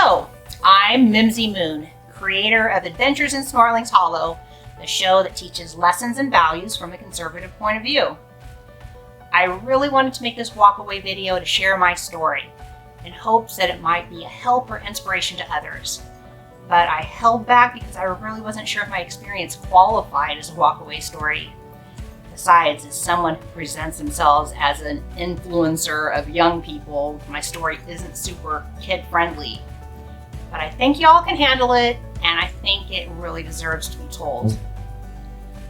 Hello, I'm Mimsy Moon, creator of Adventures in Smarlings Hollow, the show that teaches lessons and values from a conservative point of view. I really wanted to make this walkaway video to share my story in hopes that it might be a help or inspiration to others. But I held back because I really wasn't sure if my experience qualified as a walkaway story. Besides, as someone who presents themselves as an influencer of young people, my story isn't super kid-friendly. But I think y'all can handle it, and I think it really deserves to be told.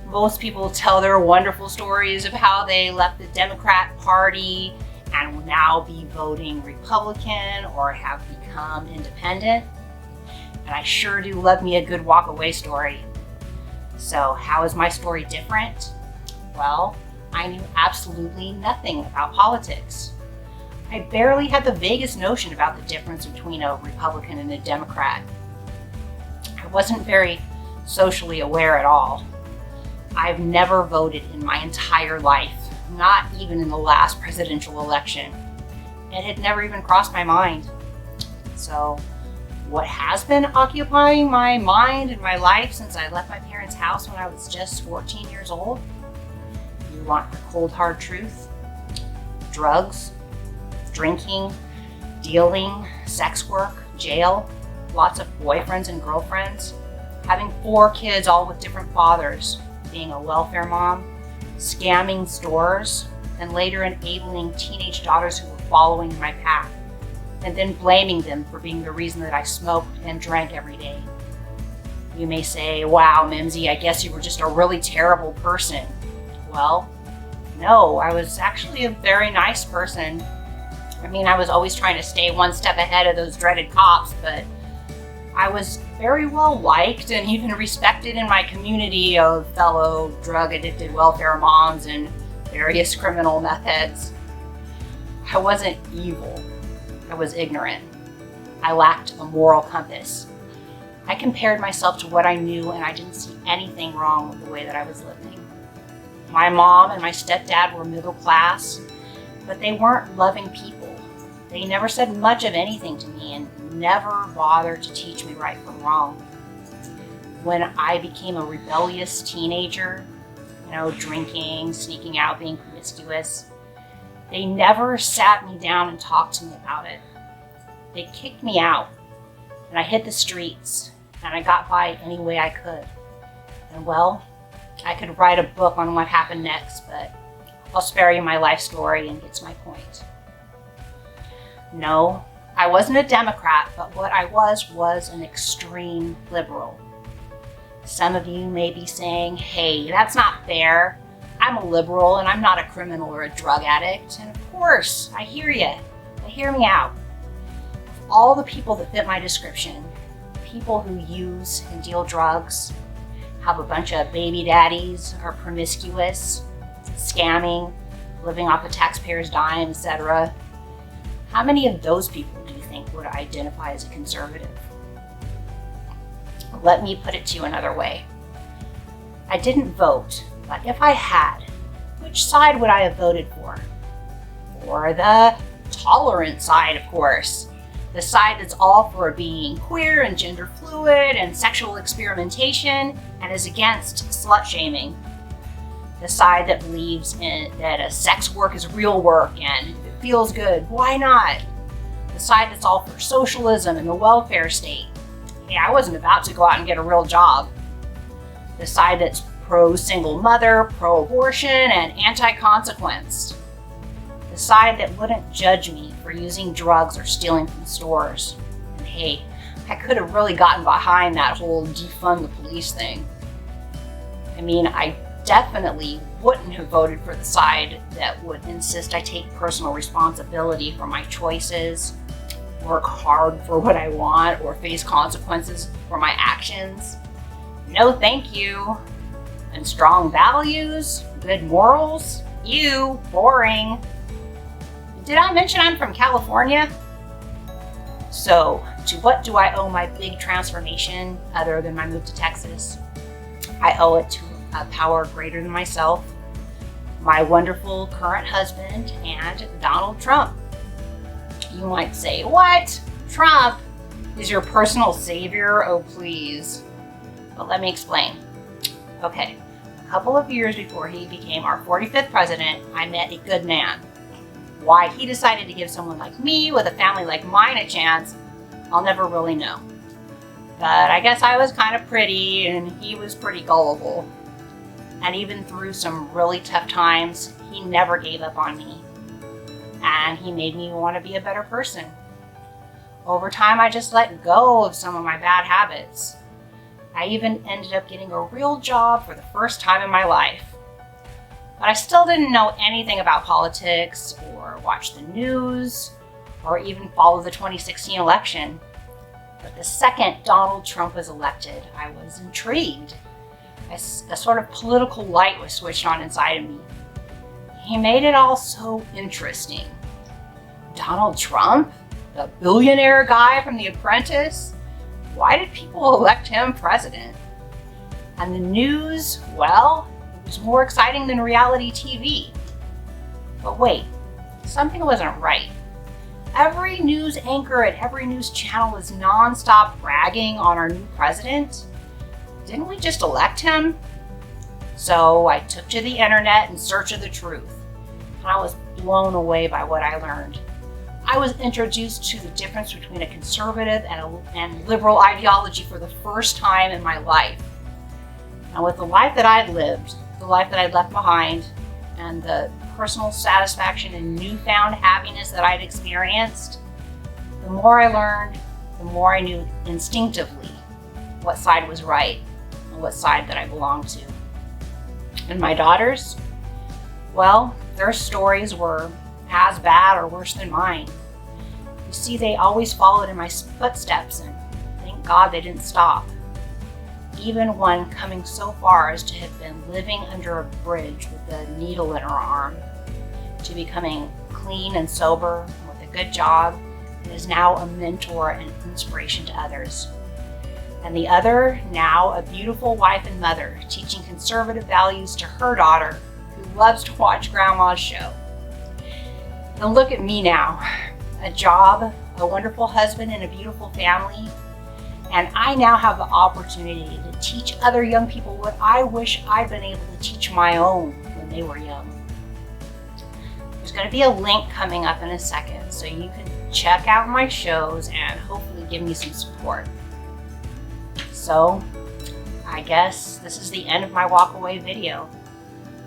Most people tell their wonderful stories of how they left the Democrat Party and will now be voting Republican or have become independent. And I sure do love me a good walk-away story. So how is my story different? Well, I knew absolutely nothing about politics. I barely had the vaguest notion about the difference between a Republican and a Democrat. I wasn't very socially aware at all. I've never voted in my entire life, not even in the last presidential election. It had never even crossed my mind. So, what has been occupying my mind and my life since I left my parents' house when I was just 14 years old? You want the cold hard truth? Drugs, drinking, dealing, sex work, jail, lots of boyfriends and girlfriends, having 4 kids all with different fathers, being a welfare mom, scamming stores, and later enabling teenage daughters who were following my path, and then blaming them for being the reason that I smoked and drank every day. You may say, wow, Mimsy, I guess you were just a really terrible person. Well, no, I was actually a very nice person. I mean, I was always trying to stay one step ahead of those dreaded cops, but I was very well liked and even respected in my community of fellow drug-addicted welfare moms and various criminal meth heads. I wasn't evil. I was ignorant. I lacked a moral compass. I compared myself to what I knew, and I didn't see anything wrong with the way that I was living. My mom and my stepdad were middle class, but they weren't loving people. They never said much of anything to me and never bothered to teach me right from wrong. When I became a rebellious teenager, drinking, sneaking out, being promiscuous, they never sat me down and talked to me about it. They kicked me out, and I hit the streets, and I got by any way I could. And well, I could write a book on what happened next, but I'll spare you my life story and get to my point. No, I wasn't a Democrat, but what I was an extreme liberal. Some of you may be saying, hey, that's not fair. I'm a liberal and I'm not a criminal or a drug addict. And of course, I hear you, but hear me out. All the people that fit my description, people who use and deal drugs, have a bunch of baby daddies, are promiscuous, scamming, living off the taxpayers' dime, etc. How many of those people do you think would identify as a conservative? Let me put it to you another way. I didn't vote, but if I had, which side would I have voted for? For the tolerant side, of course. The side that's all for being queer and gender fluid and sexual experimentation and is against slut shaming. The side that believes that a sex work is real work and if it feels good, why not? The side that's all for socialism and the welfare state. Hey, I wasn't about to go out and get a real job. The side that's pro-single mother, pro-abortion, and anti-consequence. The side that wouldn't judge me for using drugs or stealing from stores. And hey, I could have really gotten behind that whole defund the police thing. I mean, I definitely wouldn't have voted for the side that would insist I take personal responsibility for my choices, work hard for what I want, or face consequences for my actions. No thank you. And strong values, good morals, ew, boring. Did I mention I'm from California? So, to what do I owe my big transformation other than my move to Texas? I owe it to a power greater than myself, my wonderful current husband, and Donald Trump. You might say, what? Trump? is your personal savior? Oh, please. But let me explain. Okay, a couple of years before he became our 45th president, I met a good man. Why he decided to give someone like me with a family like mine a chance, I'll never really know. But I guess I was kind of pretty and he was pretty gullible. And even through some really tough times, he never gave up on me. And he made me want to be a better person. Over time, I just let go of some of my bad habits. I even ended up getting a real job for the first time in my life. But I still didn't know anything about politics or watch the news or even follow the 2016 election. But the second Donald Trump was elected, I was intrigued. A sort of political light was switched on inside of me. He made it all so interesting. Donald Trump, the billionaire guy from The Apprentice? Why did people elect him president? And the news, well, it was more exciting than reality TV. But wait, something wasn't right. Every news anchor at every news channel was nonstop bragging on our new president. Didn't we just elect him? So I took to the internet in search of the truth, and I was blown away by what I learned. I was introduced to the difference between a conservative and liberal ideology for the first time in my life. And with the life that I'd lived, the life that I'd left behind, and the personal satisfaction and newfound happiness that I'd experienced, the more I learned, the more I knew instinctively what side was right and what side that I belonged to. And my daughters, well, their stories were as bad or worse than mine. You see, they always followed in my footsteps, and thank God they didn't stop. Even one coming so far as to have been living under a bridge with a needle in her arm, to becoming clean and sober with a good job, and is now a mentor and inspiration to others. And the other, now a beautiful wife and mother, teaching conservative values to her daughter, who loves to watch Grandma's show. And look at me now, a job, a wonderful husband, and a beautiful family. And I now have the opportunity to teach other young people what I wish I'd been able to teach my own when they were young. There's going to be a link coming up in a second, so you can check out my shows and hopefully give me some support. So, I guess this is the end of my WalkAway video.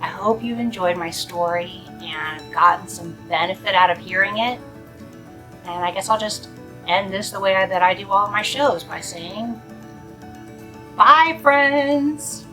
I hope you've enjoyed my story and gotten some benefit out of hearing it. And I guess I'll just end this the way that I do all of my shows by saying, bye friends!